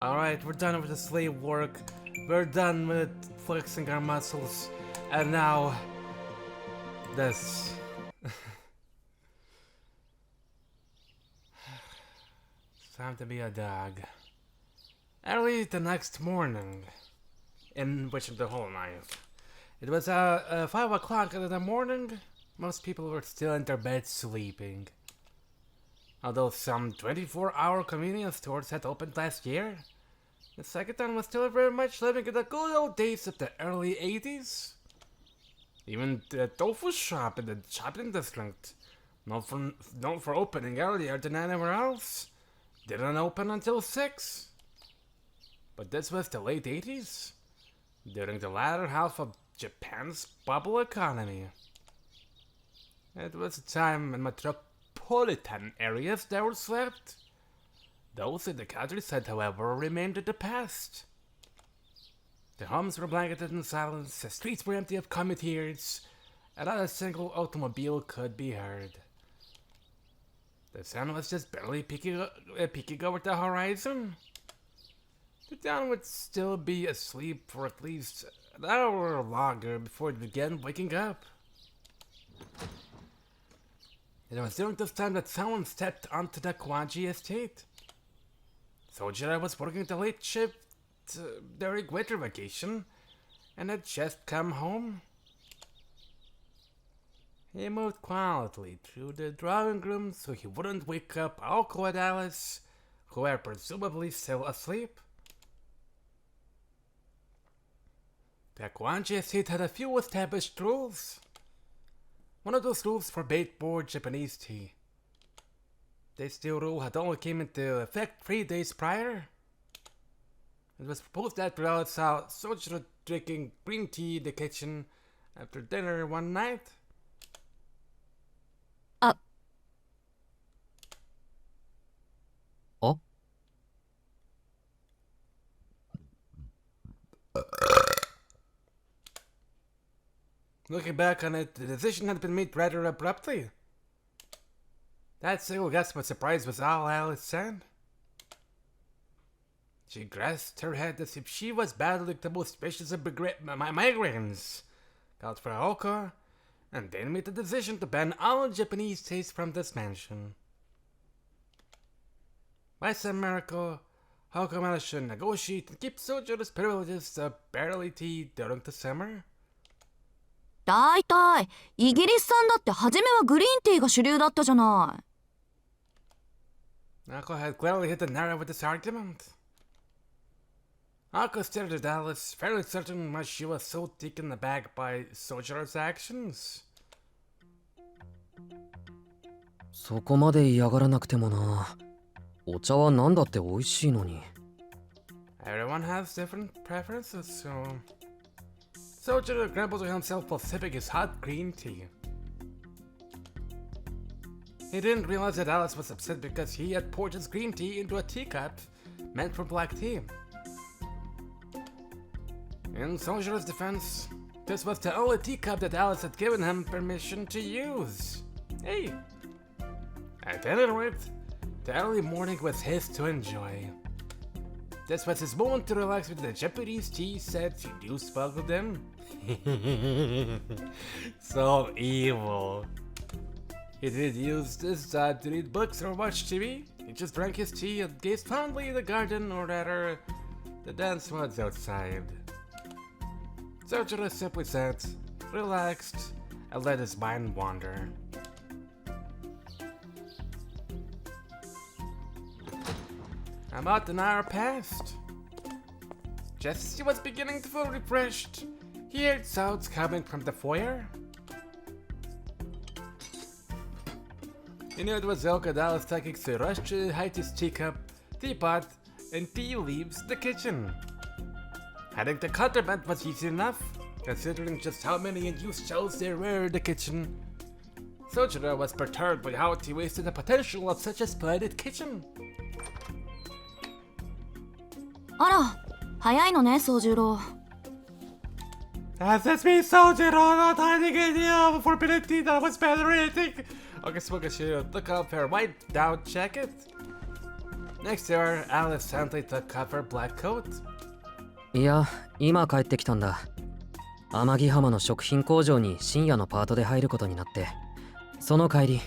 Alright, we're done with the slave work. We're done with flexing our muscles. And now... this. It's time to be a dog. Early the next morning, in which the whole night. It was 5 o'clock in the morning. Most people were still in their beds sleeping. Although some 24-hour convenience stores had opened last year, the second one was still very much living in the good old days of the early 80s. Even the tofu shop in the shopping district, known for opening earlier than anywhere else, didn't open until 6. But this was the late 80s, during the latter half of Japan's bubble economy. It was a time in metropolitan areas that were slept. Those in the countryside, however, remained in the past. The homes were blanketed in silence, the streets were empty of commuters, and not a single automobile could be heard. The sun was just barely peeking over the horizon. The town would still be asleep for at least an hour or longer before it began waking up. It was during this time that someone stepped onto the Kuonji estate. Soujuurou was working the late shift during winter vacation and had just come home. He moved quietly through the drawing room so he wouldn't wake up Aoko and Alice, who were presumably still asleep. The Kuonji estate had a few established rules. One of those rules forbade poured Japanese tea. This new rule had only came into effect 3 days prior. It was proposed that Alice saw Soujuurou drinking green tea in the kitchen after dinner one night. Oh? Looking back on it, the decision had been made rather abruptly. That single guess was surprise was all Alice said. She grasped her head as if she was battling the most vicious of migraines, called for Aoko, and then made the decision to ban all Japanese taste from this mansion. By some miracle, Aoko managed to negotiate and keep Soujuurou's privileges of barley tea during the summer. だいたいイギリス産だって初めはグリーンティーが主流だったじゃない。Aoko had clearly hit the nail with this argument. Aoko stared at Alice, fairly certain why she was so taken aback by Soujuurou's actions. そこまで嫌がらなくてもな。お茶は何だって美味しいのに。Everyone has different preferences, so... Soujuurou grumbled to himself while sipping his hot green tea. He didn't realize that Alice was upset because he had poured his green tea into a teacup meant for black tea. In Soujuurou's defense, this was the only teacup that Alice had given him permission to use. Hey! At any rate, the early morning was his to enjoy. This was his moment to relax with the Japanese tea set she knew smuggled in. So evil. He didn't use this to read books or watch TV. He just drank his tea and gazed fondly in the garden, or rather, the dense woods outside. Soujuurou simply sat, relaxed, and let his mind wander. About an hour passed. Just as he was beginning to feel refreshed, he heard sounds coming from the foyer. He knew it was Aoko and Alice taking to rush to hide his teacup, teapot, and tea leaves in the kitchen. Hiding the contraband was easy enough, considering just how many unused shells there were in the kitchen. Soujuurou was perturbed by how he wasted the potential of such a splendid kitchen. あら、早いのね、宗十郎。That's me, Soujuurou, not hiding any forbidden tea that was bad or anything. Okay, so she took off her white down jacket. Next year, Alice suddenly took off her black coat. いや、今帰ってきたんだ。天城浜の食品工場に深夜のパートで入ることになって、その帰り。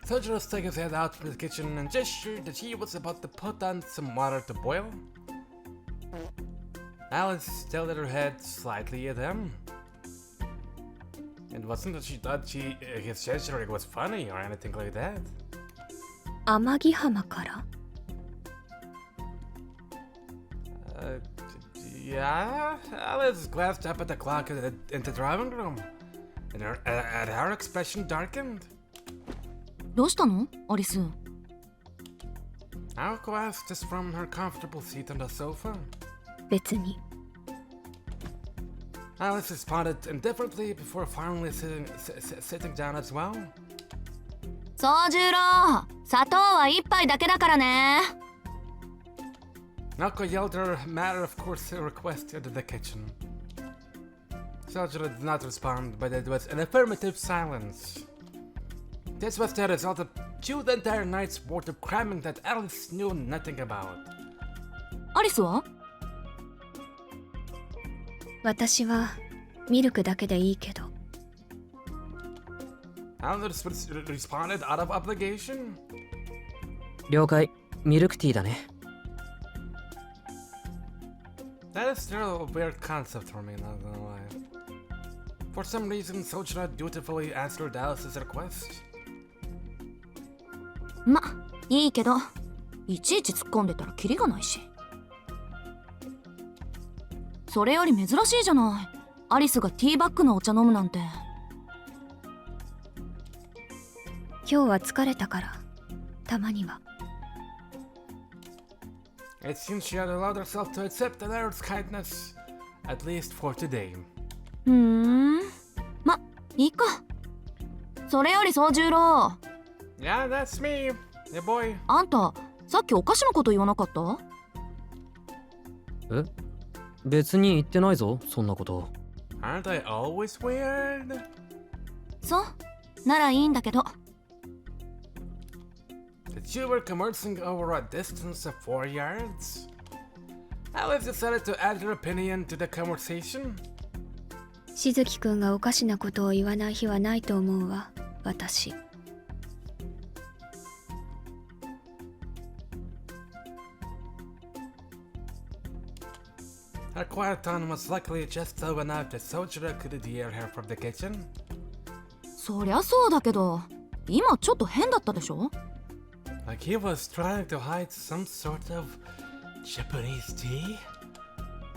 Soujuurou stuck his head out from the kitchen and gestured that he was about to put on some water to boil. Alice tilted her head slightly at him. It wasn't that she thought his gesture was funny or anything like that. 天城浜から Yeah, Alice glanced up at the clock in the drawing room, and her expression darkened. どうしたのアリス。 Aoko asked us from her comfortable seat on the sofa. 別に Alice responded indifferently before finally sitting down as well. 宗十郎、砂糖は一杯だけだからね。 Aoko yelled her matter-of-course request into the kitchen. Soujuurou did not respond, but it was an affirmative silence. This was the result of 2 entire nights worth of cramming that Alice knew nothing about. アリスは？私はミルクだけでいいけど Alice responded out of obligation. 了解、ミルクティーだね。That is still a weird concept for me, not gonna lie. For some reason, Soujuurou dutifully answered Alice's request. ま、いいけど、いちいち突っ込んでたらキリがないし。それより珍しいじゃない。アリスがティーバッグのお茶飲むなんて。今日は疲れたからたまには It seems she had allowed herself to accept another's kindness, at least for today. ま、いいか。それより宗十郎。 Yeah, that's me, yeah boy. あんた、さっきお菓子のこと言わなかった？え？別に言ってないぞ、そんなこと。Aren't I always weird? そう、ならいいんだけど。The two were conversing over a distance of 4 yards. Alice decided to add her opinion to the conversation. しずきくんがおかしなことを言わない日はないと思うわ私 Her quiet tone was luckily just low enough that Soujuurou could hear her from the kitchen. そりゃそうだけど、今ちょっと変だったでしょ？ Like he was trying to hide some sort of Japanese tea?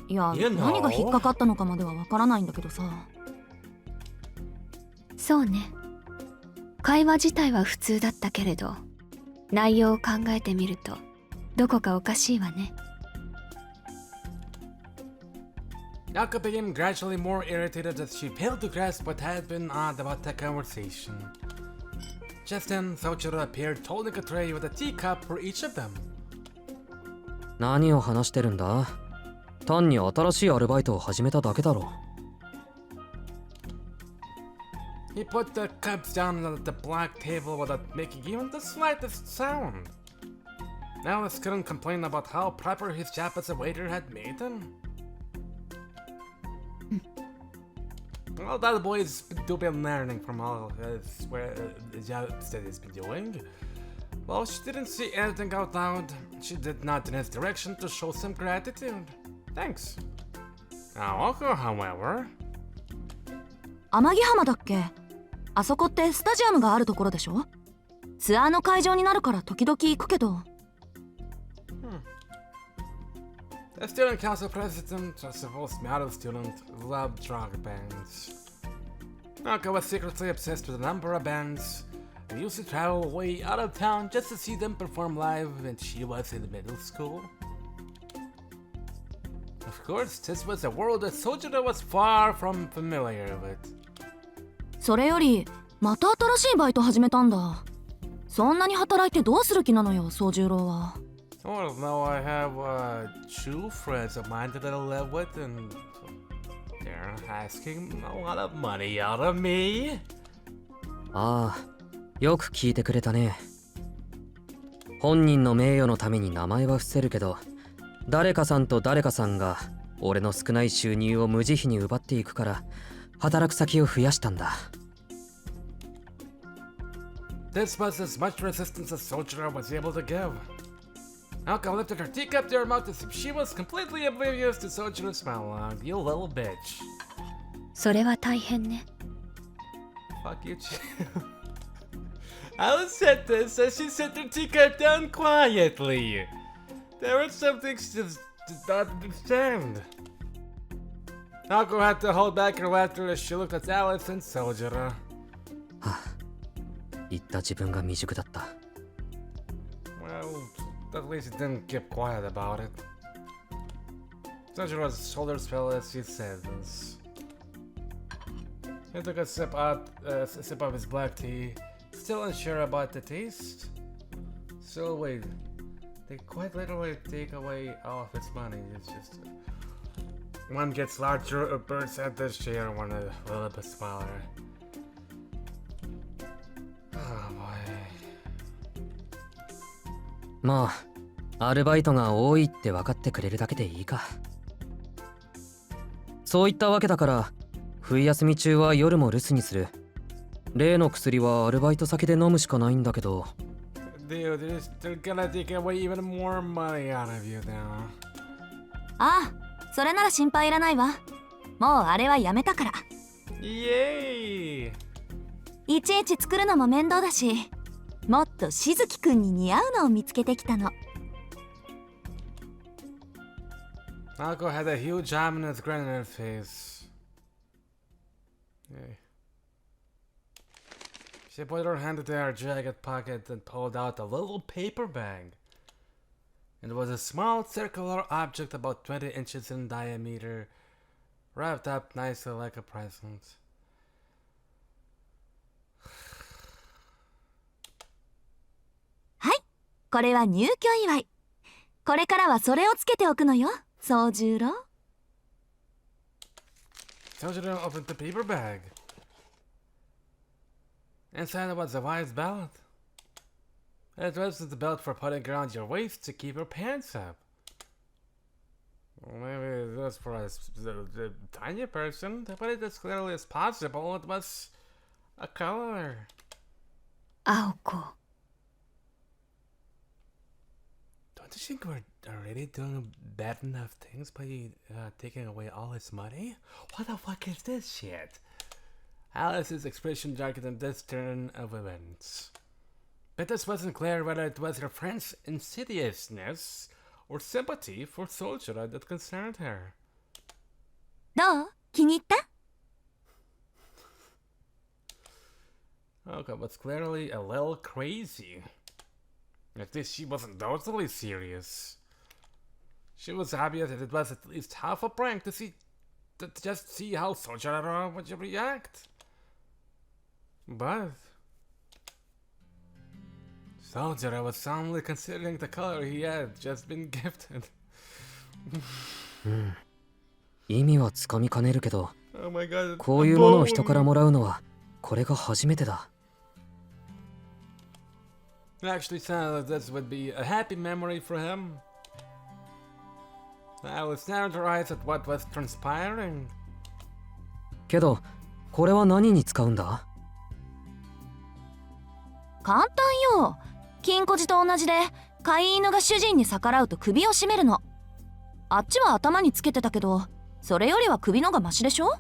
いや、 You know. 何が引っかかったのかまではわからないんだけどさ。そうね会話自体は普通だったけれど内容を考えてみるとどこかおかしいわね Aoko became gradually more irritated as she failed to grasp what had been odd about the conversation. Just then, Soujuurou appeared holding a tray with a teacup for each of them. 何を話してるんだ？単に新しいアルバイトを始めただけだろ。He put the cups down on the black table without making even the slightest sound. Alice couldn't complain about how proper his job as a waiter had made him. Well, that boy's been learning from all the jobs that he's been doing. Well, she didn't say anything out loud. She did nod in his direction to show some gratitude. Thanks. Aoko, however. 天城浜だっけ？あそこってスタジアムがあるところでしょ？ツアーの会場になるから時々行くけど。The student council president, a supposed model student, loved rock bands. Aoko was secretly obsessed with a number of bands and used to travel way out of town just to see them perform live when she was in middle school. Of course, this was a world that Soujuurou was far from familiar with. それより、また新しいバイト始めたんだ。そんなに働いてどうする気なのよ、宗十郎は。Well, now I have 2 friends of mine that I live with, and they're asking a lot of money out of me. ああ、よく聞いてくれたね。本人の名誉のために名前は伏せるけど、誰かさんと誰かさんが俺の少ない収入を無慈悲に奪っていくから働く先を増やしたんだ。This was as much resistance as Soujuurou was able to give. Aoko lifted her teacup to her mouth as if she was completely oblivious to Soujuurou's monologue. You little bitch. それは大変ね。Fuck you, too. Alice said this as she set her teacup down quietly. There were some things she just did not understand. Aoko had to hold back her laughter as she looked at Alice and Soujuurou. 言った自分が未熟だった。Well, at least he didn't keep quiet about it. Soujuurou's shoulders fell as she said this. He took a sip of his black tea, still unsure about the taste. So wait, they quite literally take away all of his money. It's just one gets larger birds at this share, one a little bit smaller. Oh boy. まあアルバイトが多いって分かってくれるだけでいいか。そういったわけだから冬休み中は夜も留守にする。例の薬はアルバイト先で飲むしかないんだけど。Dude, they're gonna take away even more money out of you now. ああ、それなら心配いらないわ。もうあれはやめたから。イエーイ。いちいち作るのも面倒だし、もっとしずきくんに似合うのを見つけてきたの。Aoko had a huge ominous grin on her face. Okay. She put her hand into her jacket pocket and pulled out a little paper bag. It was a small circular object about 20 inches in diameter, wrapped up nicely like a present. はい、これは入居祝い。これからはそれをつけておくのよ、宗十郎。Soujuurou opened the paper bag. Inside was a wise belt. It was the belt for putting around your waist to keep your pants up. Well, maybe it was for a tiny person, but it as clearly as possible it was a color. 青子。Don't you think we're already doing bad enough things by taking away all his money? What the fuck is this shit? Alice's expression darkened in this turn of events. But this wasn't clear whether it was her friend's insidiousness or sympathy for Soujuurou that concerned her. どう？気に入った？ Aoko was clearly a little crazy. At least she wasn't totally serious. She was happy that it was at least half a prank to just see how Soujuurou would react. But Soujuurou was soundly considering the color he had just been gifted. 意味はつかみかねるけど、 Oh my god. こういうものを人からもらうのはこれが初めてだ。 It actually sounded like this would be a happy memory for him. Alice narrowed her eyes at what was transpiring. けどこれは何に使うんだ？簡単よ。金庫寺と同じで飼い犬が主人に逆らうと首を絞めるの。あっちは頭につけてたけど、それよりは首のがマシでしょ。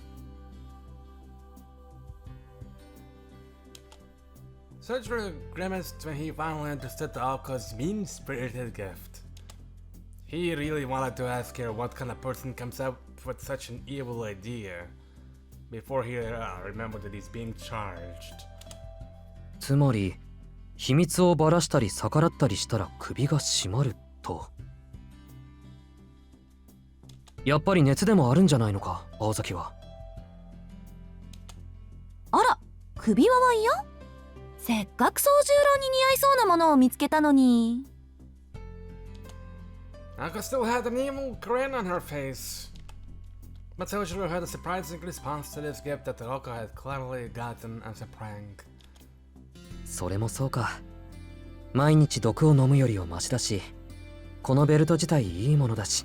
Soujuurou grimaced when he finally understood Aoko's mean-spirited gift. He really wanted to ask her what kind of person comes up with such an evil idea before he remembered that he's being charged. つまり秘密をばらしたり逆らったりしたら首が締まると。やっぱり熱でもあるんじゃないのか、青崎は。あら、首輪は嫌？せっかく宗十郎に似合いそうなものを見つけたのに。Aoko still had an evil grin on her face. But Soujuurou had a surprising response to this gift that Aoko had cleverly gotten as a prank. それもそうか。毎日毒を飲むよりはマシだし、このベルト自体いいものだし。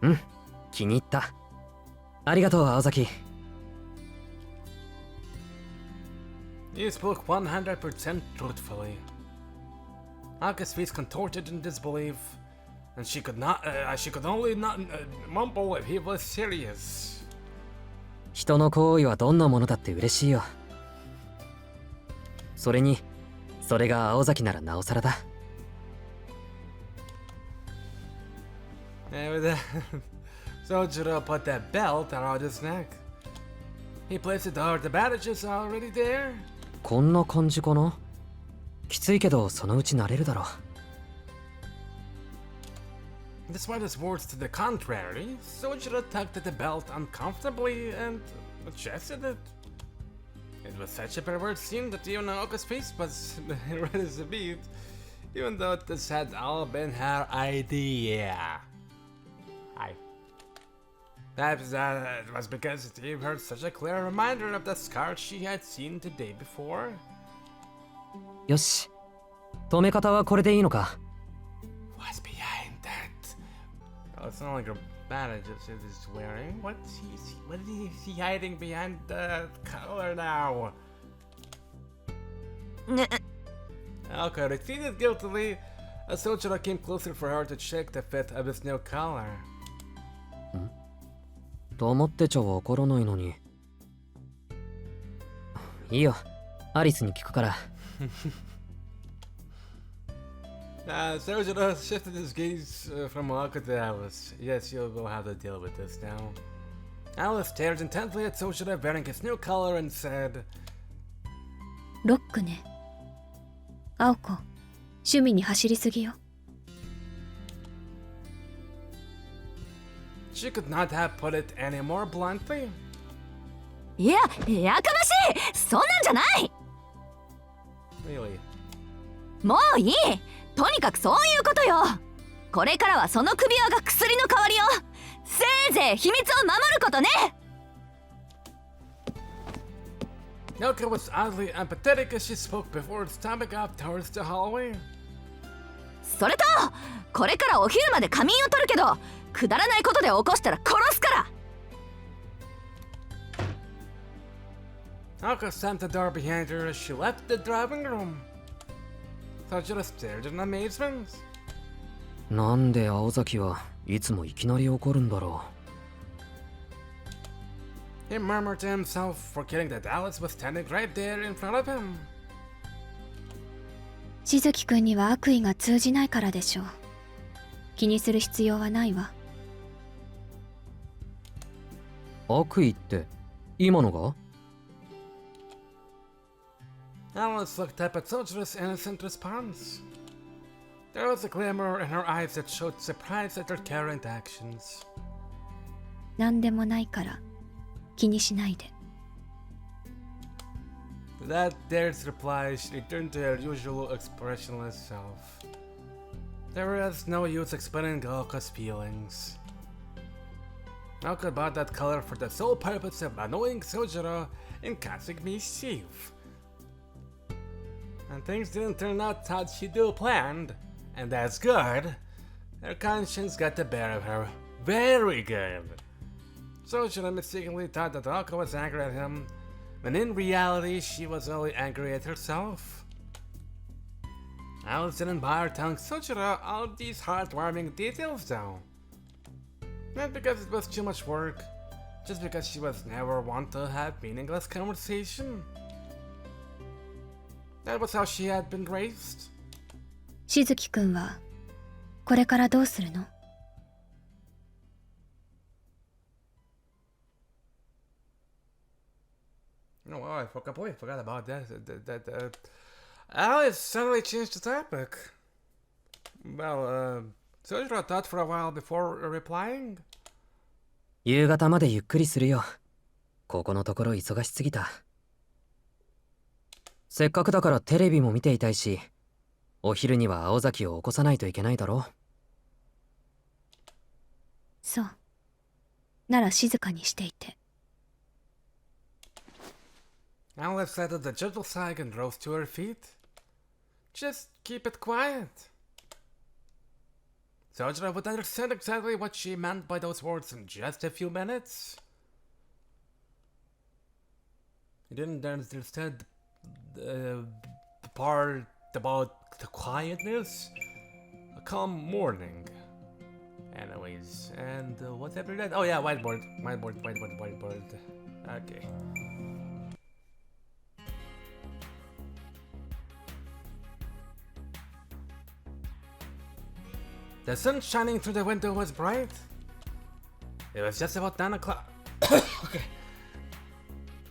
うん、気に入った。ありがとう、青崎。You spoke 100% truthfully. Aka's face contorted in disbelief, and she could only not mumble if he was serious. 人の行為はどんなものだって嬉しいよ。それに、それが青崎ならなおさらだ。And with that, Soujuurou put that belt around his neck. He placed it over the bandages already there. こんな感じかな。きついけどそのうち慣れるだろう。Despite his words to the contrary, Soujuurou tugged at the belt uncomfortably and adjusted it. It was such a perverse scene that even Aoko's face was red as a beet, even though this had all been her idea. Perhaps that was because it gave her such a clear reminder of the scars she had seen the day before. よし、止め方はこれでいいのか。 What's behind that? Oh, it's not like her bandages he's wearing. What is he hiding behind the collar now? Aoko retreated guiltily as Soujuurou came closer for her to check the fit of his new collar. 黙ってちゃわからないのに。いいよ、アリスに聞くから。Soujuurou shifted his gaze from Aoko to Alice. Yes, you'll have to deal with this now. Alice stared intently at Soujuurou wearing his new collar and said, ロックね。青子、趣味に走りすぎよ。She could not have put it any more bluntly. いや、やかましい、そんなんじゃない。 Really? もういい、とにかくそういうことよ。これからはその首輪が薬の代わりよ。せいぜい秘密を守ることね。 Aoko was oddly empathetic as she spoke before stomping off towards the hallway. それと、これからお昼まで仮眠を取るけど、くだらないことで起こしたら殺すから。 Aoko slammed the door behind her as she left the driving room. Soujuurou stared in amazement. なんで青崎はいつもいきなり怒るんだろ He murmured to himself, forgetting that Alice was standing right there in front of him. しずきくんには悪意が通じないからでしょう。気にする必要はないわ。う。悪意って今のが？ Alice looked up at Soujuurou's innocent response. There was a glimmer in her eyes that showed surprise at her current actions. なんでもないから気にしないで。 That dare's reply, she returned to her usual expressionless self. There was no use explaining Aoko's feelings. Aoko bought that color for the sole purpose of annoying Soujuurou and causing mischief. And things didn't turn out how she planned, and that's good. Her conscience got the better of her. Very good. Soujuurou mistakenly thought that Aoko was angry at him, when in reality she was only angry at herself. Alice didn't bother telling Soujuurou all of these heartwarming details though. Not because it was too much work, just because she was never one to have meaningless conversation. That was how she had been raised. しずきくんはこれからどうするの？ Oh, I completely forgot about that. Alice suddenly changed the topic. Well, Soujuurou thought for a while before replying. 夕方までゆっくりするよ。ここのところ忙しすぎた。せっかくだからテレビも見ていたいし、お昼には青崎を起こさないといけないだろ。そう。なら静かにしていて。 Alice uttered a gentle sigh and rose to her feet. Just keep it quiet. Soujuurou would understand exactly what she meant by those words in just a few minutes. He didn't understand the part about the quietness. A calm morning. Anyways, and what's after that? Oh yeah, whiteboard. Okay. The sun shining through the window was bright. It was just about 9 o'clock. Okay.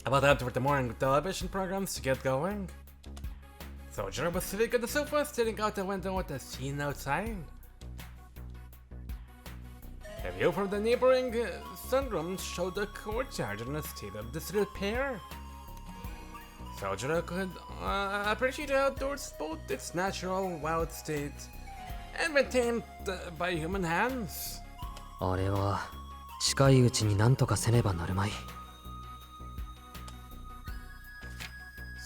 About time for the morning television programs to get going. Soujuurou was sitting on the sofa, staring out the window at the scene outside. A view from the neighboring sunroom showed the courtyard in a state of disrepair. Soujuurou could appreciate the outdoors, both its natural wild state and maintained by human hands. あれは近いうちに何とかせねばなるまい。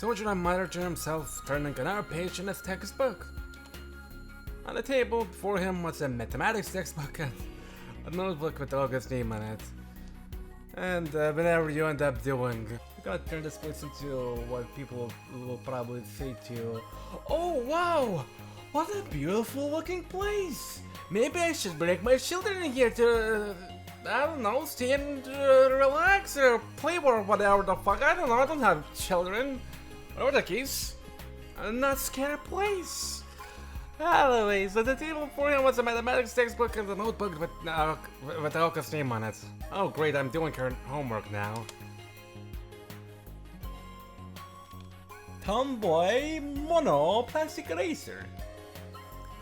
Soujuurou muttered to himself, turning another page in his textbook. On the table before him was a mathematics textbook and a notebook with August's name on it. And whatever you end up doing, you gotta turn this place into what people will probably say to you. Oh wow! What a beautiful looking place! Maybe I should bring my children in here to, I don't know, stay and relax or play or whatever the fuck. I don't know, I don't have children. Whatever the case, a not scared place. Anyways, at the table before him was a mathematics textbook and a notebook with Aoko's name on it. Oh great, I'm doing her homework now. Tomboy Mono Plastic Eraser.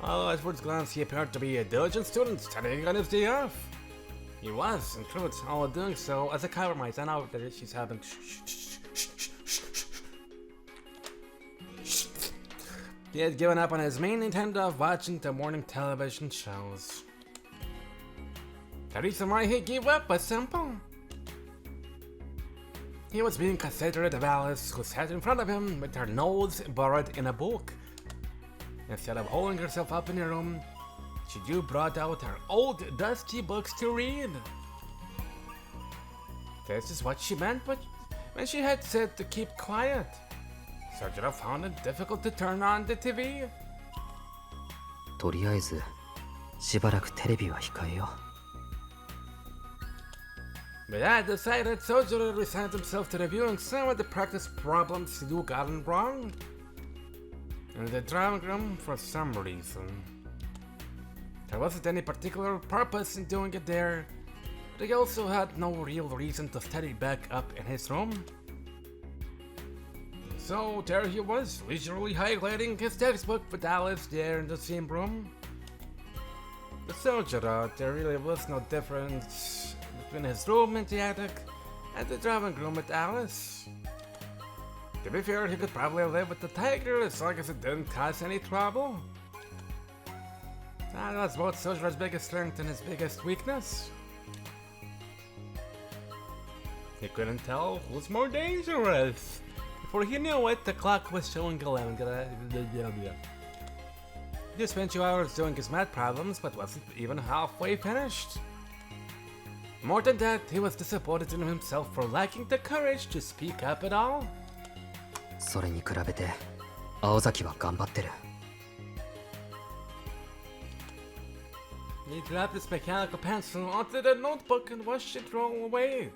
Oh, at first glance, he appeared to be a diligent student studying on his day off. He was, in truth, all doing so as a compromise. I know that she's having He had given up on his main intent of watching the morning television shows. The reason why he gave up was simple. He was being considerate of Alice, who sat in front of him with her nose buried in a book. Instead of holding herself up in her room, Shizuki brought out her old, dusty books to read. This is what she meant when she had said to keep quiet. Soujuurou found it difficult to turn on the TV. とりあえずしばらくテレビは控えよ But I decided Soujuurou resigned himself to reviewing some of the practice problems Shizuki gotten wrong in the drawing room for some reason. There wasn't any particular purpose in doing it there, but he also had no real reason to study back up in his room. So there he was, leisurely highlighting his textbook with Alice there in the same room. With Soujuurou, there really was no difference between his room in the attic and the drawing room with Alice. To be fair, he could probably live with the tiger as long as it didn't cause any trouble. That was both Soujurou's biggest strength and his biggest weakness. He couldn't tell who's more dangerous. Before he knew it, the clock was showing 11. He spent 2 hours doing his math problems, but wasn't even halfway finished. More than that, he was disappointed in himself for lacking the courage to speak up at all. それに比べて青崎は頑張ってる He dropped his mechanical pencil onto the notebook and watched it roll away.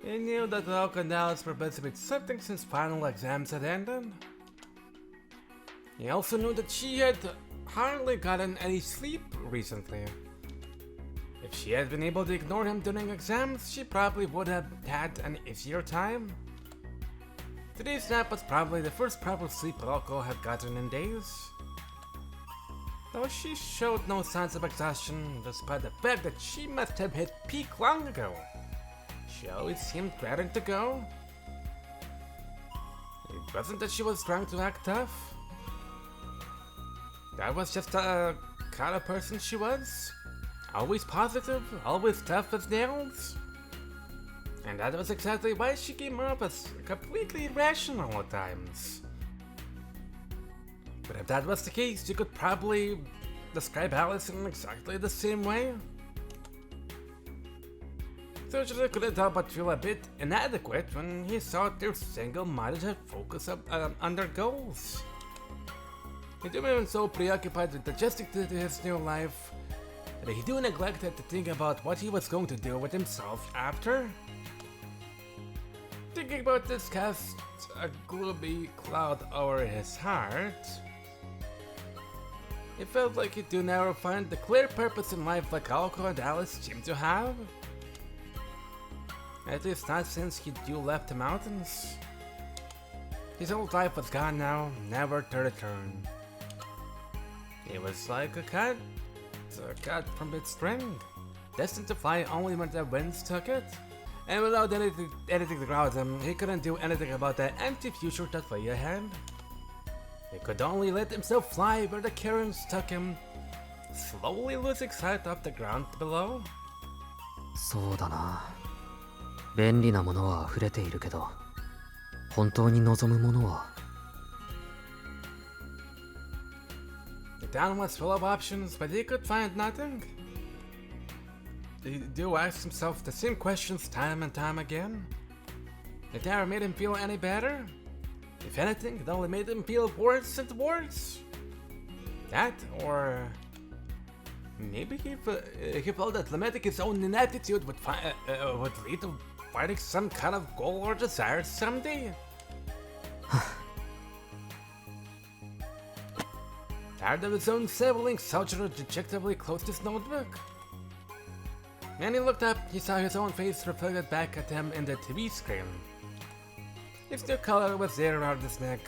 He knew that Aoko now was busy with something since final exams had ended. He also knew that she had hardly gotten any sleep recently. If she had been able to ignore him during exams, she probably would have had an easier time. Today's nap was probably the first proper sleep Aoko had gotten in days. Though she showed no signs of exhaustion, despite the fact that she must have hit peak long ago. She always seemed raring to go. It wasn't that she was trying to act tough. That was just the kind of person she was. Always positive, always tough as nails. And that was exactly why she came up as completely irrational at times. But if that was the case, you could probably describe Alice in exactly the same way. Soujuurou couldn't help but feel a bit inadequate when he saw their single-minded focus on their goals. He'd been so preoccupied with adjusting to his new life that he do neglected to think about what he was going to do with himself after. Thinking about this cast a gloomy cloud over his heart. It felt like he do never find the clear purpose in life like Aoko and Alice seem to have. At least not since he left the mountains. His old life was gone now, never to return. He was like a cat from its string, destined to fly only when the winds took it. And without anything to ground him, he couldn't do anything about the empty future that lay ahead. He could only let himself fly where the currents took him, slowly losing sight of the ground below. そうだな。便利なものは溢れているけど、本当に望むものは。The town was full of options, but he could find nothing. He do ask himself the same questions time and time again. It never made him feel any better. If anything, it only made him feel worse and worse. That, or maybe he felt that limiting his own ineptitude would lead to finding some kind of goal or desire someday. Tired of his own sibling, Soujuurou dejectedly closed his notebook. When he looked up, he saw his own face reflected back at him in the TV screen. His new collar was there around his neck,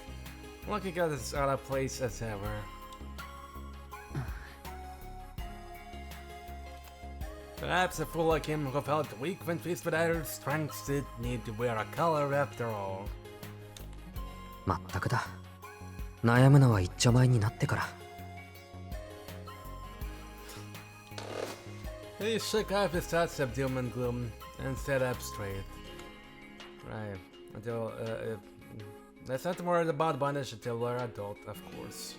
looking as out of place as ever. Perhaps a fool like him who felt weak when faced with iron strength did need to wear a collar after all. まったくだ。悩むのは一丁前になってから。He shook off his thoughts of doom and gloom and sat up straight. Right. Until, let's not worry about bondage until we're adult, of course.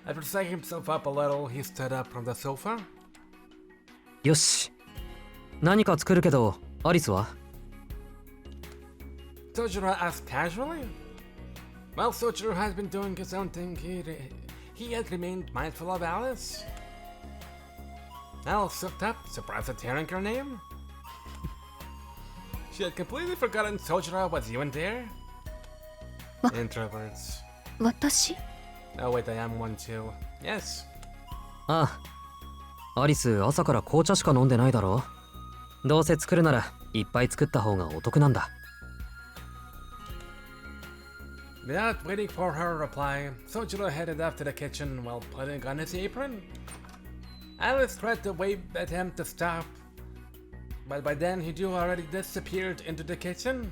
After psyching himself up a little, he stood up from the sofa. よし。何か作るけど、アリスは？ Soujuurou asked casually. While Soujuurou had been doing his own thing, he had remained mindful of Alice. Alice looked up, surprised at hearing her name. She had completely forgotten Soujuurou was even there. Introverts. 私？ Oh wait, I am one too. Yes. ああ。アリス、朝から紅茶しか飲んでないだろ？どうせ作るなら、いっぱい作った方がお得なんだ。Without waiting for her reply, Soujuurou headed off to the kitchen while putting on his apron. Alice tried to wave at him to stop, but by then he already disappeared into the kitchen.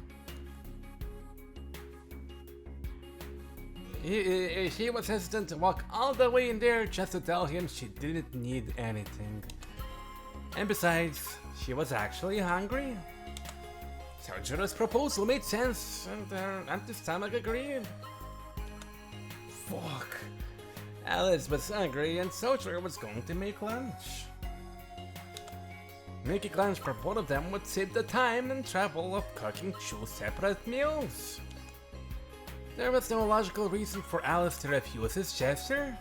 She was hesitant to walk all the way in there just to tell him she didn't need anything. And besides, she was actually hungry. Soujuurou's proposal made sense, and her empty stomach agreed. Fuck. Alice was hungry, and Soujuurou was going to make lunch. Making lunch for both of them would save the time and trouble of cooking two separate meals. There was no logical reason for Alice to refuse his gesture.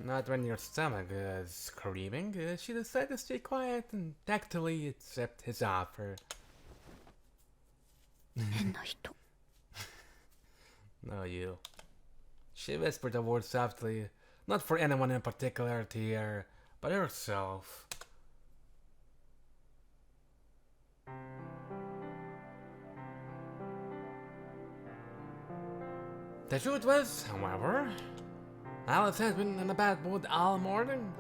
Not when your stomach is screaming. She decided to stay quiet and tactfully accept his offer. 変な人。 No, you. She whispered the word softly, not for anyone in particular to hear, but herself. The truth was, however, Alice had been in a bad mood all morning.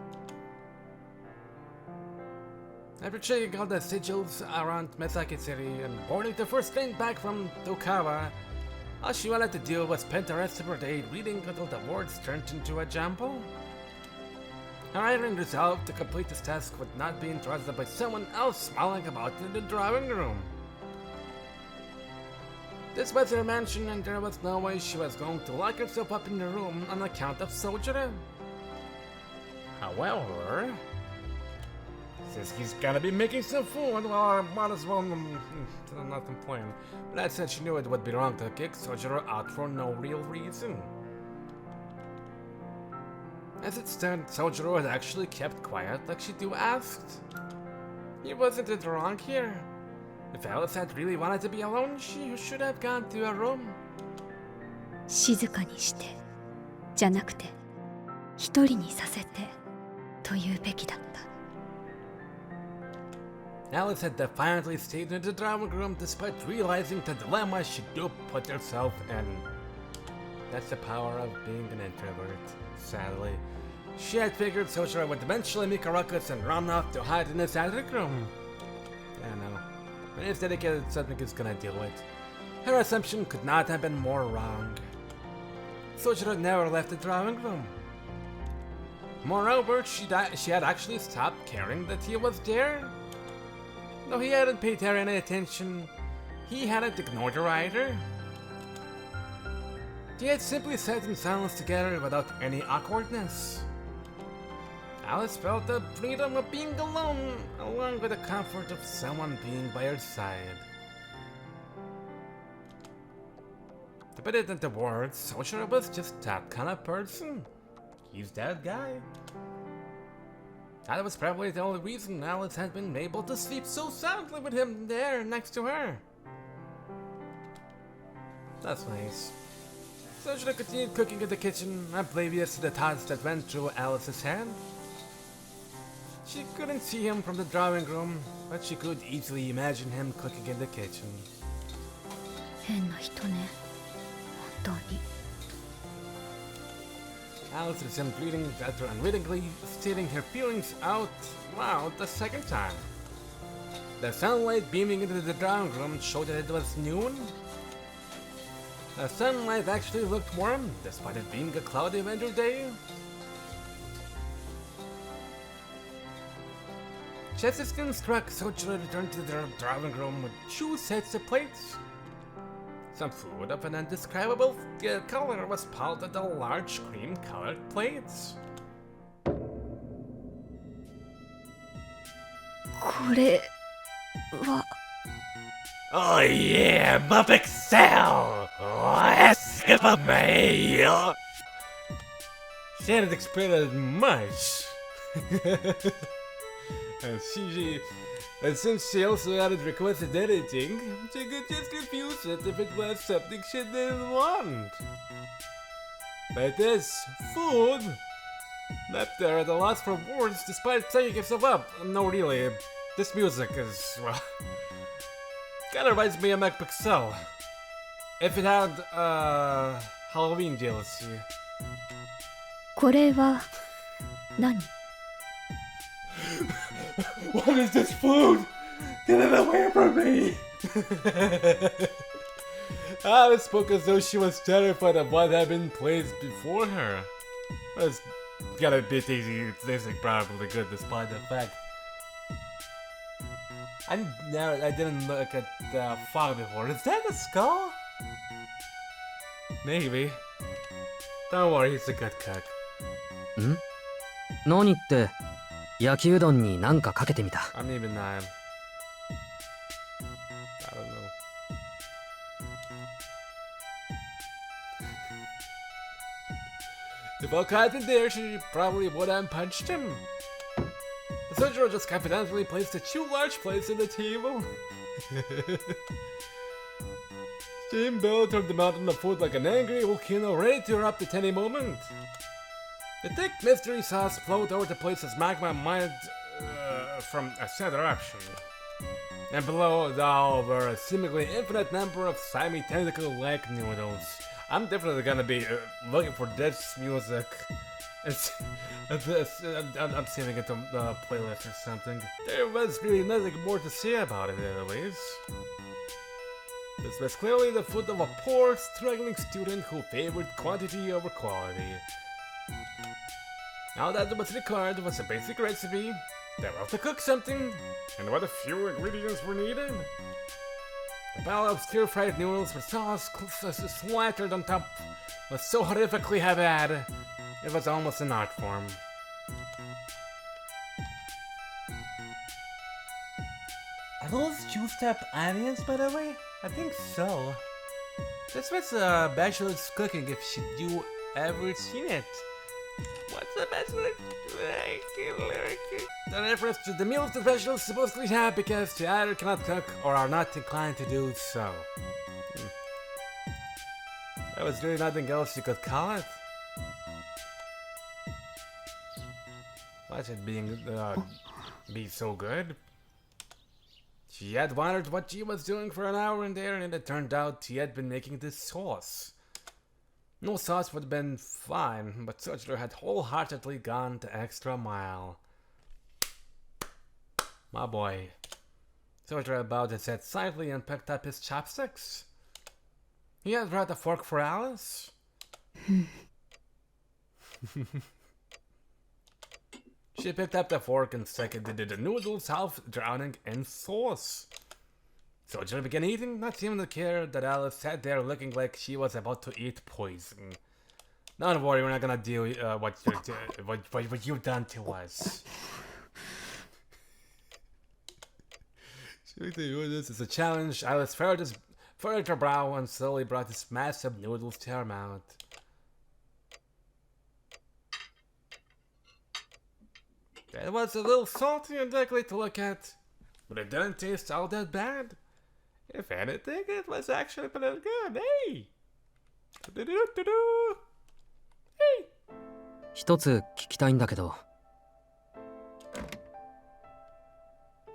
After checking out the sigils around Misaki City and boarding the first train back from Tokawa, all she wanted to do was spend the rest of her day reading until the words turned into a jumble. Her iron resolve to complete this task would not be entrusted by someone else smiling about in the drawing room. This was her mansion, and there was no way she was going to lock herself up in the room on account of Soujuurou. However, since he's gonna be making some food, well, I might as well not complain. But that said, she knew it would be wrong to kick Soujuurou out for no real reason. As it stood, Soujuurou had actually kept quiet like she asked. He wasn't in the wrong here. If Alice had really wanted to be alone, she should have gone to her room. 静かにしてじゃなくて一人にさせてと言うべきだった。 Alice had defiantly stayed in the drawing room despite realizing the dilemma she put herself in. That's the power of being an introvert, sadly. She had figured Soujuurou would eventually make a ruckus and run off to hide in his attic room. I know. But instead it's something he's gonna deal with. Her assumption could not have been more wrong. Soujuurou never left the drawing room. Moreover, she had actually stopped caring that he was there. Though he hadn't paid her any attention, he hadn't ignored her either. They had simply sat in silence together without any awkwardness. Alice felt the freedom of being alone, along with the comfort of someone being by her side. To put it into words, Soujuurou was just that kind of person. He's that guy. That was probably the only reason Alice had been able to sleep so soundly with him there next to her. That's nice. Soujuurou continued cooking in the kitchen, oblivious to the thoughts that went through Alice's head. She couldn't see him from the drawing room, but she could easily imagine him cooking in the kitchen. 変な人ね、本当に。 Alice resumed reading after unwittingly stating her feelings out loud the second time. The sunlight beaming into the drawing room showed that it was noon. The sunlight actually looked warm, despite it being a cloudy winter day. Just as it struck, Soujuurou returned to the drawing room with 2 sets of plates. Some food of an indescribable color was piled on the large cream-colored plates. これは Oh yeah, Muppet Cell! Let's give a meal! She hadn't explained much. And since she also hadn't requested anything, she could just refuse it if it was something she didn't want. But this food left her at a loss for words despite setting herself up. No, really, this music is, well, kinda reminds me of MacPixel. If it had, Halloween DLC. これは何？ What is this food? Get it away from me! Alice spoke as though she was terrified of what had been placed before her. It's got a bit easy, it's tasting probably good despite the fact. I didn't look at the fog before. Is that a skull? Maybe. Don't worry, he's a good cook. ん？何って焼きうどんに何かかけてみた。 I'm even I don't know. If Aoko hadn't there, she probably would have punched him. The Soujuurou just confidently placed the 2 large plates on the table. Steamboat turned the mountain of food like an angry volcano ready to erupt at any moment. The thick mystery sauce flowed over the plates as magma mined from a center eruption. And below it all were a seemingly infinite number of slimy tentacle-like noodles. I'm definitely gonna be looking for this music. I'm saving it to the playlist or something. There was really nothing more to say about it anyways. This was clearly the food of a poor, struggling student who favored quantity over quality. All that was required was a basic recipe, they were to cook something, and what a few ingredients were needed. The pile of stir-fried noodles with sauce splattered on top was so horrifically bad, it was almost an art form. Are those two-step onions, by the way? I think so. This was Bachelor's Cooking if you ever seen it. What's the Bachelor's? The reference to the meals the Bachelors supposedly have because they either cannot cook or are not inclined to do so. There was really nothing else you could call it. Watch it be so good. She had wondered what she was doing for an hour in there, and it turned out she had been making this sauce. No sauce would have been fine, but Soujuurou had wholeheartedly gone the extra mile. My boy. Soujuurou bowed his head slightly and picked up his chopsticks. He had brought a fork for Alice. She picked up the fork and seconded the noodles, half drowning in sauce. Soujuurou began eating, not seeming to care that Alice sat there looking like she was about to eat poison. Don't worry, we're not gonna deal what you've done to us. This is a challenge. Alice furrowed her brow and slowly brought this massive noodles to her mouth. It was a little salty and ugly to look at, but it didn't taste all that bad. If anything, it was actually pretty good. Hey! Hey! 一つ聞きたいんだけど。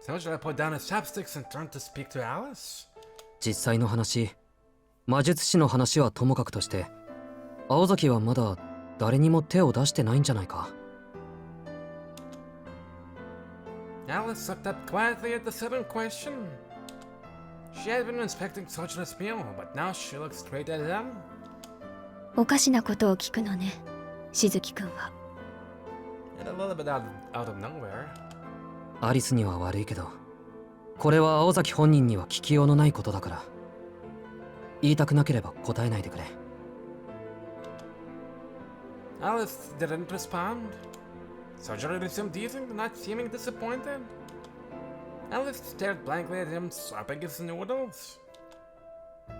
Soujuurou put down his chopsticks and turned to speak to Alice. 実際の話、魔術師の話はともかくとして、青崎はまだ誰にも手を出してないんじゃないか。Alice looked up quietly at the sudden question. She had been inspecting Soujuurou's meal, but now she looked straight at him. おかしなことを聞くのね、しずきくんは。And a little bit out of nowhere. アリスには悪いけど、これは青崎本人には聞きようのないことだから。言いたくなければ答えないでくれ。Alice didn't respond. Soujuurou resumed eating, not seeming disappointed. Alice stared blankly at him, slopping his noodles.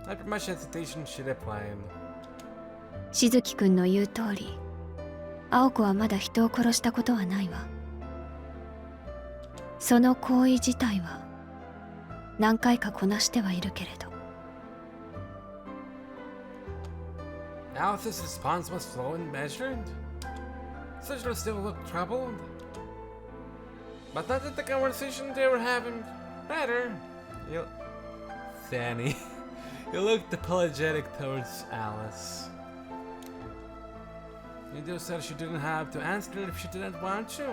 After much hesitation, she replied. しずきくんの言う通り、青子はまだ人を殺したことはないわ。その行為自体は何回かこなしてはいるけれど。Alice's response was slow and measured. Soujuurou still looked troubled. But not at the conversation they were having. Rather, Fanny, he looked apologetic towards Alice. He just said she didn't have to answer if she didn't want to.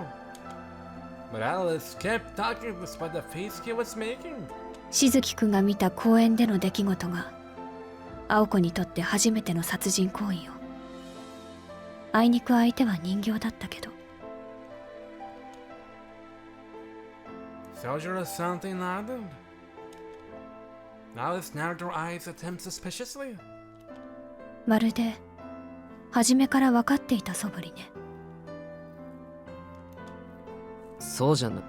But Alice kept talking despite the face he was making. しずきくんが見た公園での出来事が青子にとって初めての殺人行為よ。あいにく相手は人形だったけど。Soujuurou silently nodded. Alice narrowed her eyes at him suspiciously. まるで初めから分かっていたそぶりね。そうじゃな。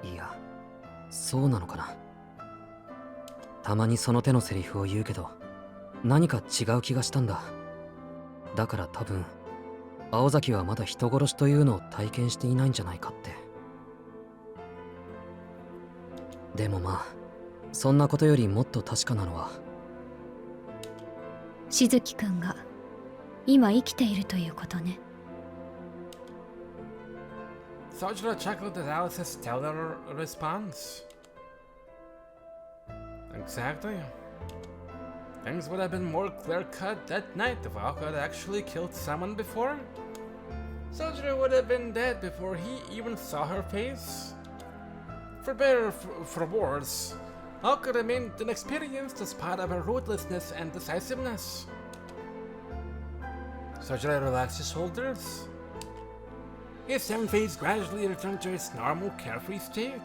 いや、そうなのかな。たまにその手のセリフを言うけど、何か違う気がしたんだ。だから多分、青崎はまだ人殺しというのを体験していないんじゃないかって。でもまあ、そんなことよりもっと確かなのは、しずきくんが今生きているということね。Soujuurou chuckled at Alice's stellar response. Exactly. Things would have been more clear-cut that night if Aoko had actually killed someone before. Soujuurou would have been dead before he even saw her face. For better or for worse, Aoko remained inexperienced despite of her ruthlessness and decisiveness. Soujuurou relaxed his shoulders. His seven face gradually returned to its normal, carefree state.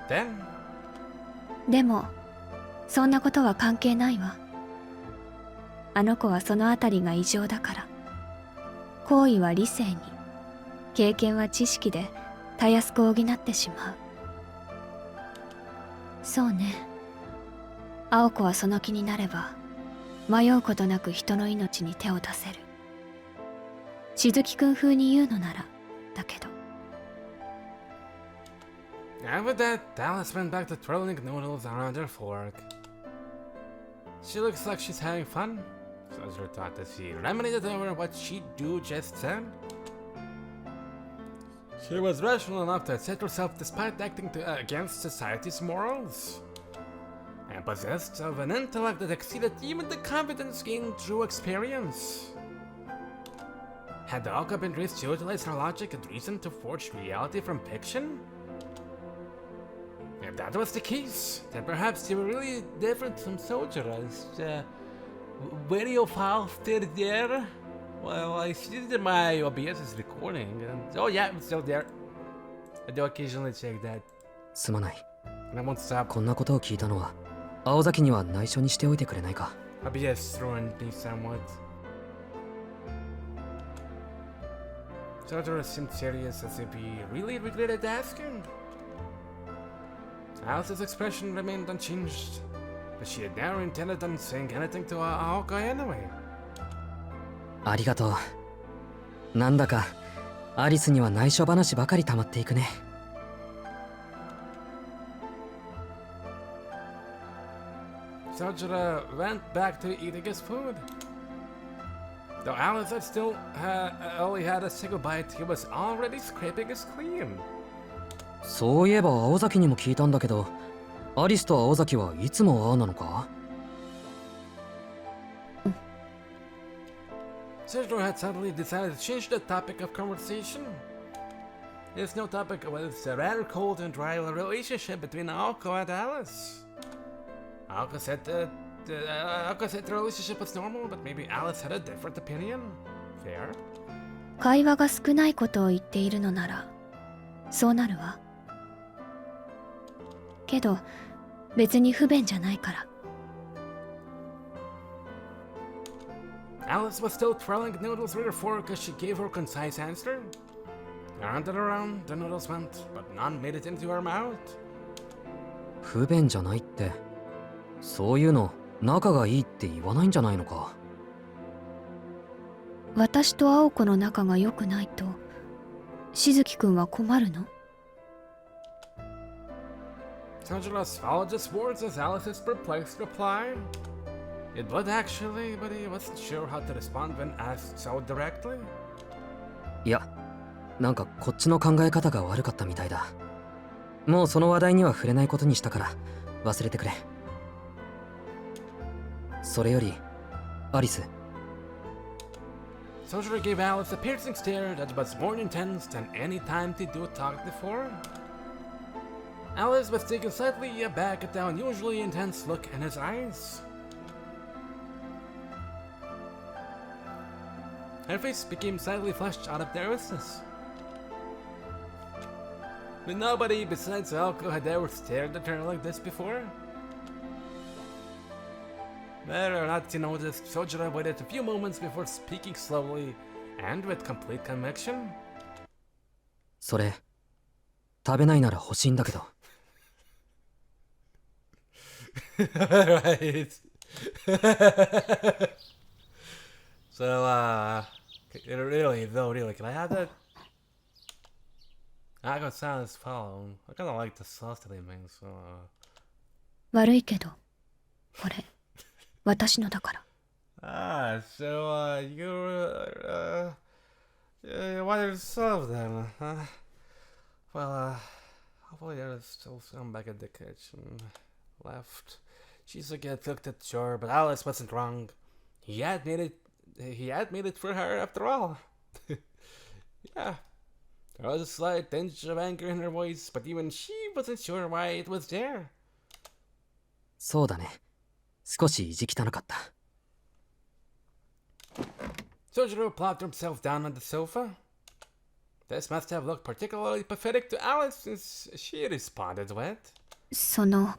Then, でもそんなことは関係ないわ。あの子はそのあたりが異常だから。行為は理性に、経験は知識でたやすく補ってしまう。そうね。青子はその気になれば迷うことなく人の命に手を出せる。しずきくん風に言うのならだけど。 After that, Alice went back to twirling noodles around her fork. She looks like she's having fun. Soujuurou thought as she ruminated over what she'd do just then. She was rational enough to accept herself despite acting against society's morals, and possessed of an intellect that exceeded even the confidence gained through experience. Had Aoko been raised to utilize her logic and reason to forge reality from fiction? If that was the case, then perhaps they were really different from Soujurou's video file still there. Well, I see that my OBS is recording, and oh yeah, it's still there. I do occasionally check that. すまない。 And I won't stop. こんなことを聞いたのは青崎には内緒にしておいてくれないか。 OBS ruined me somewhat. Soujuurou seemed serious as if he really regretted asking. Alice's expression remained unchanged, but she had never intended on saying anything to Aoko anyway. ありがとう。なんだかアリスには内緒話ばかり溜まっていくね。Soujuurou went back to eating his food. Though Alice had still only had a single bite, he was already scraping his clean. そういえば青崎にも聞いたんだけど、アリスと青崎はいつもああなのか？ Soujuurou had suddenly decided to change the topic of conversation. His new topic was the rather cold and dry relationship between Aoko and Alice. Aoko said the relationship was normal, but maybe Alice had a different opinion. Fair? 会話が少ないことを言っているのならそうなるわ。けど別に不便じゃないから。 Alice was still twirling noodles with her fork as she gave her concise answer. Around and around, the noodles went, but none made it into her mouth. 不便じゃないって、そういうの仲がいいって言わないんじゃないのか。私と青子の仲が良くないとしずきくんは困るの？ Soujuurou swallowed his words as Alice's perplexed reply. It would actually, but he wasn't sure how to respond when asked so directly. いや、なんかこっちの考え方が悪かったみたいだ。もうその話題には触れないことにしたから忘れてくれ。それよりアリス。 Soujuurou gave Alice a piercing stare that was more intense than any time they do talked before. Alice was taken slightly aback at the unusually intense look in his eyes. Her face became slightly flushed out of nervousness. But nobody besides Aoko had ever stared at her like this before. Whether or not she noticed, Soujuurou waited a few moments before speaking slowly and with complete conviction. それ食べないなら欲しいんだけど。Right. So, really, can I have that? I got silence follow. I kind of like the sorcery thing, so. 悪いけどこれ私のだから。 So, you wanted to solve them, huh? Well, hopefully there's still some back at the kitchen left. Shizuki had looked at the door, but Alice wasn't wrong. He had made it for her after all. Yeah. There was a slight tinge of anger in her voice, but even she wasn't sure why it was there. そうだね。少し意地汚かった。Soujuurou plopped himself down on the sofa. This must have looked particularly pathetic to Alice since she responded with. その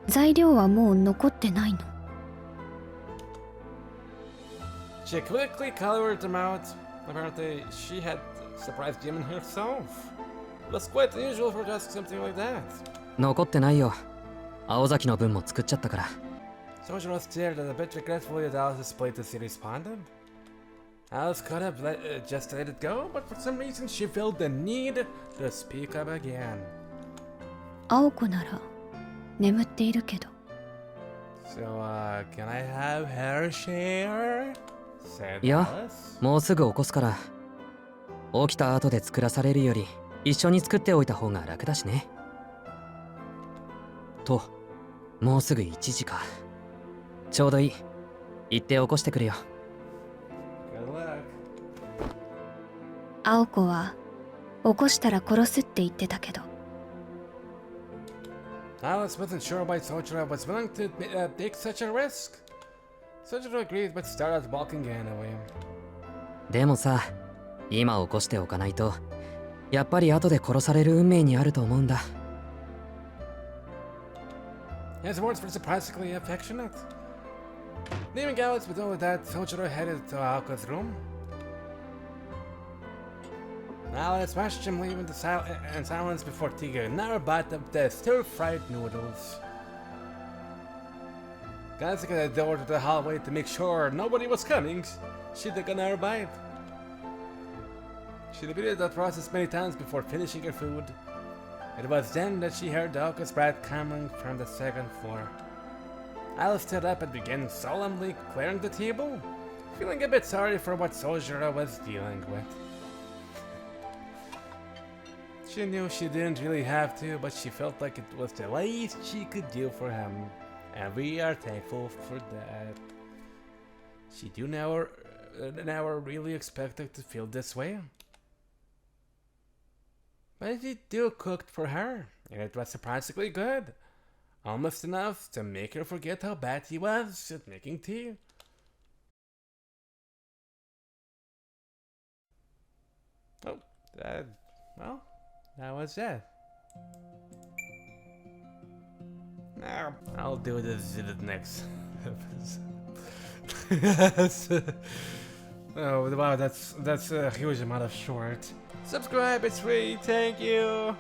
材料はもう残ってないの？ She quickly colored them out. Apparently, she had surprised Jim herself. It was quite unusual for her to ask something like that. 残ってないよ。青崎の分も作っちゃったから。Soujuurou stared at a bit regretfully at Alice's plate as he responded. Alice could have just let it go, but for some reason she felt the need to speak up again. 青子なら眠っているけど。 So, can I have her share? Said いや、 Alice. もうすぐ起こすから。起きた後で作らされるより一緒に作っておいた方が楽だしね。と、もうすぐ1時か。ちょうどいい。行って起こしてくるよ。Good luck. 青子は起こしたら殺すって言ってたけど。 Alice wasn't sure why Soujuurou was willing to take such a risk. Soujuurou agreed but started walking anyway. でもさ、今起こしておかないと、やっぱり後で殺される運命にあると思うんだ。His words were surprisingly affectionate. Leaving Alice with all of that, Soujuurou headed to Aoko's room. Alice watched him leave in silence before taking another bite of the stir-fried noodles. Glancing at the door to the hallway to make sure nobody was coming, she took another bite. She repeated that process many times before finishing her food. It was then that she heard Aoko's breath coming from the second floor. Alice stood up and began solemnly clearing the table, feeling a bit sorry for what Soujuurou was dealing with. She knew she didn't really have to, but she felt like it was the least she could do for him, and we are thankful for that. She do never really expected to feel this way. But he do cooked for her, and it was surprisingly good. Almost enough to make her forget how bad he was at making tea. Oh, well, that was it. Now, I'll do this in the next episode. Oh, wow, that's a huge amount of short. Subscribe, it's free, thank you!